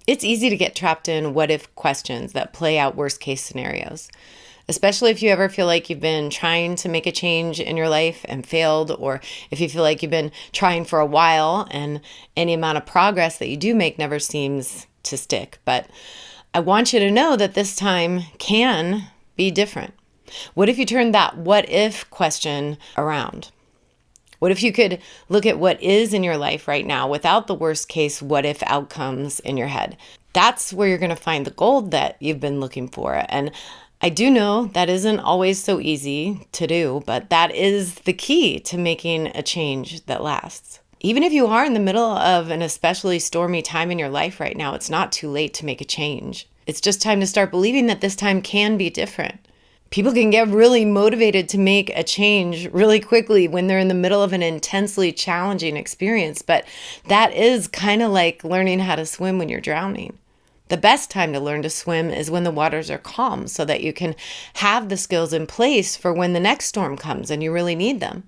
It's easy to get trapped in what if questions that play out worst case scenarios, especially if you ever feel like you've been trying to make a change in your life and failed, or if you feel like you've been trying for a while and any amount of progress that you do make never seems to stick. But I want you to know that this time can be different. What if you turned that what if question around? What if you could look at what is in your life right now without the worst case what if outcomes in your head? That's where you're going to find the gold that you've been looking for. And I do know that isn't always so easy to do, but that is the key to making a change that lasts. Even if you are in the middle of an especially stormy time in your life right now, it's not too late to make a change. It's just time to start believing that this time can be different. People can get really motivated to make a change really quickly when they're in the middle of an intensely challenging experience, but that is kind of like learning how to swim when you're drowning. The best time to learn to swim is when the waters are calm, so that you can have the skills in place for when the next storm comes and you really need them.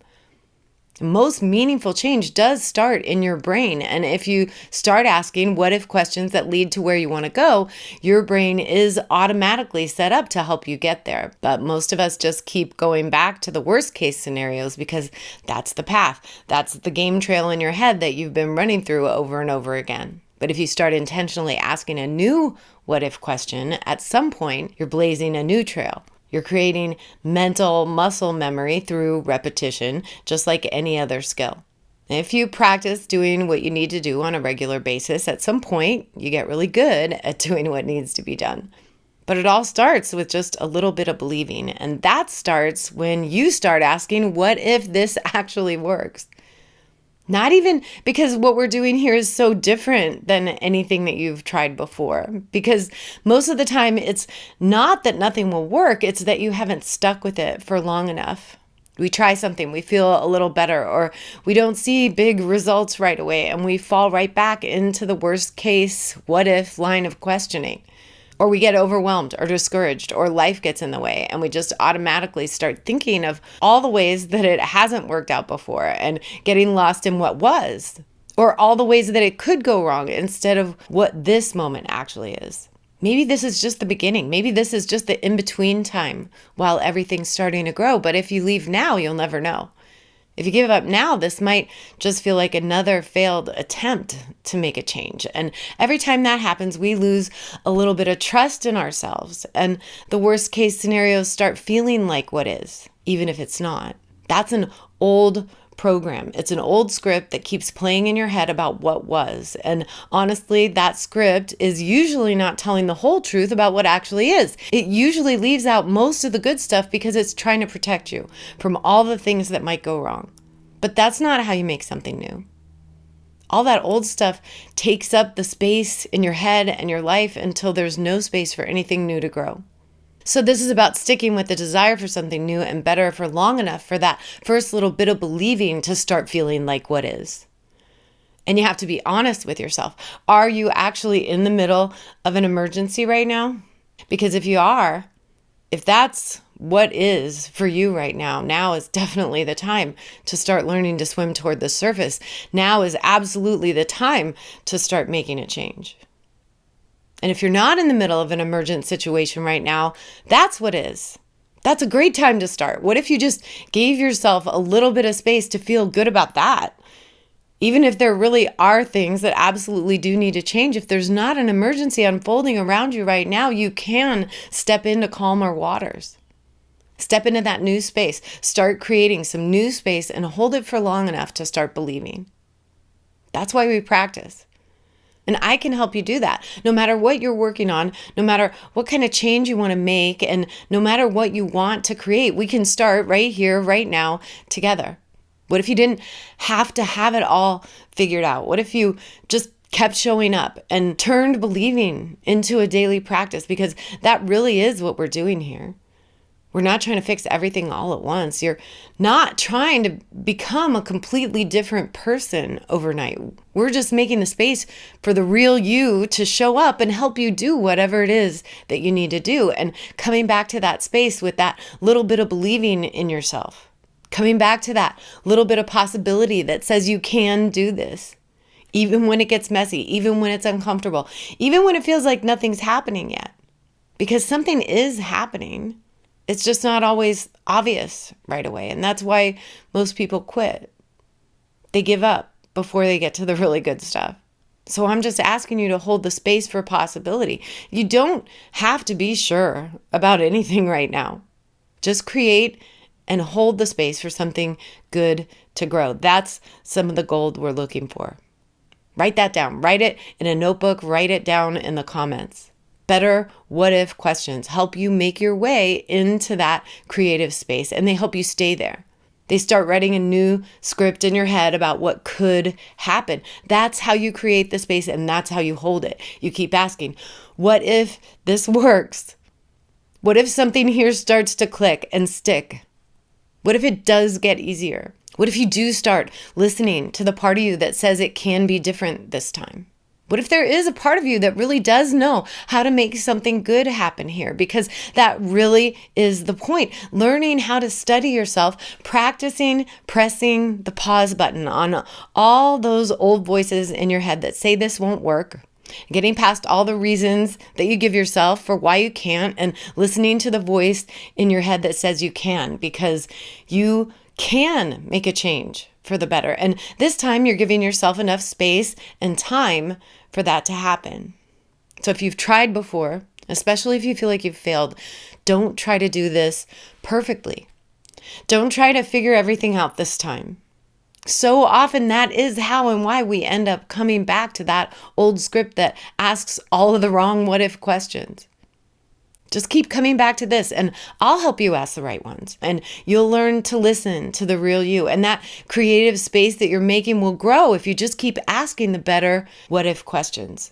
Most meaningful change does start in your brain. And if you start asking what if questions that lead to where you want to go, your brain is automatically set up to help you get there. But most of us just keep going back to the worst case scenarios because that's the path. That's the game trail in your head that you've been running through over and over again. But if you start intentionally asking a new what if question, at some point, you're blazing a new trail. You're creating mental muscle memory through repetition, just like any other skill. If you practice doing what you need to do on a regular basis, at some point, you get really good at doing what needs to be done. But it all starts with just a little bit of believing. And that starts when you start asking, what if this actually works? Not even because what we're doing here is so different than anything that you've tried before. Because most of the time, it's not that nothing will work, it's that you haven't stuck with it for long enough. We try something, we feel a little better, or we don't see big results right away, and we fall right back into the worst case, what if line of questioning. Or we get overwhelmed or discouraged, or life gets in the way, and we just automatically start thinking of all the ways that it hasn't worked out before and getting lost in what was, or all the ways that it could go wrong instead of what this moment actually is. Maybe this is just the beginning. Maybe this is just the in-between time while everything's starting to grow. But if you leave now, you'll never know. If you give up now, this might just feel like another failed attempt to make a change. And every time that happens, we lose a little bit of trust in ourselves. And the worst case scenarios start feeling like what is, even if it's not. That's an old program. It's an old script that keeps playing in your head about what was. And honestly, that script is usually not telling the whole truth about what actually is. It usually leaves out most of the good stuff because it's trying to protect you from all the things that might go wrong. But that's not how you make something new. All that old stuff takes up the space in your head and your life until there's no space for anything new to grow. So this is about sticking with the desire for something new and better for long enough for that first little bit of believing to start feeling like what is. And you have to be honest with yourself. Are you actually in the middle of an emergency right now? Because if you are, if that's what is for you right now, now is definitely the time to start learning to swim toward the surface. Now is absolutely the time to start making a change. And if you're not in the middle of an emergent situation right now, that's what is. That's a great time to start. What if you just gave yourself a little bit of space to feel good about that? Even if there really are things that absolutely do need to change, if there's not an emergency unfolding around you right now, you can step into calmer waters. Step into that new space. Start creating some new space and hold it for long enough to start believing. That's why we practice. And I can help you do that. No matter what you're working on, no matter what kind of change you want to make, and no matter what you want to create, we can start right here, right now, together. What if you didn't have to have it all figured out? What if you just kept showing up and turned believing into a daily practice? Because that really is what we're doing here. We're not trying to fix everything all at once. You're not trying to become a completely different person overnight. We're just making the space for the real you to show up and help you do whatever it is that you need to do. And coming back to that space with that little bit of believing in yourself. Coming back to that little bit of possibility that says you can do this. even when it gets messy, even when it's uncomfortable, even when it feels like nothing's happening yet. Because something is happening. It's just not always obvious right away. And that's why most people quit. They give up before they get to the really good stuff. So I'm just asking you to hold the space for possibility. You don't have to be sure about anything right now. Just create and hold the space for something good to grow. That's some of the gold we're looking for. Write that down. Write it in a notebook. Write it down in the comments. Better what if questions help you make your way into that creative space, and they help you stay there. They start writing a new script in your head about what could happen. That's how you create the space, and that's how you hold it. You keep asking, what if this works? What if something here starts to click and stick? What if it does get easier? What if you do start listening to the part of you that says it can be different this time? What if there is a part of you that really does know how to make something good happen here? Because that really is the point. Learning how to study yourself, practicing pressing the pause button on all those old voices in your head that say this won't work. Getting past all the reasons that you give yourself for why you can't, and listening to the voice in your head that says you can, because you can make a change for the better. And this time you're giving yourself enough space and time for that to happen. So if you've tried before, especially if you feel like you've failed, don't try to do this perfectly. Don't try to figure everything out this time. So often that is how and why we end up coming back to that old script that asks all of the wrong what if questions. Just keep coming back to this, and I'll help you ask the right ones. And you'll learn to listen to the real you. And that creative space that you're making will grow if you just keep asking the better what if questions.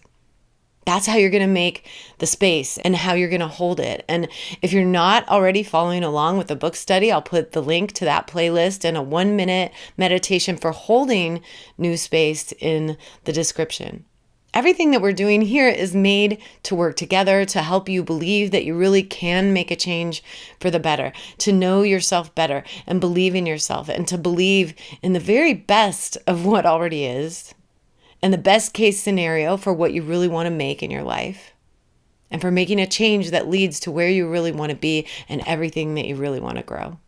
That's how you're going to make the space and how you're going to hold it. And if you're not already following along with the book study, I'll put the link to that playlist and a 1-minute meditation for holding new space in the description. Everything that we're doing here is made to work together to help you believe that you really can make a change for the better, to know yourself better and believe in yourself, and to believe in the very best of what already is, and the best case scenario for what you really want to make in your life, and for making a change that leads to where you really want to be and everything that you really want to grow.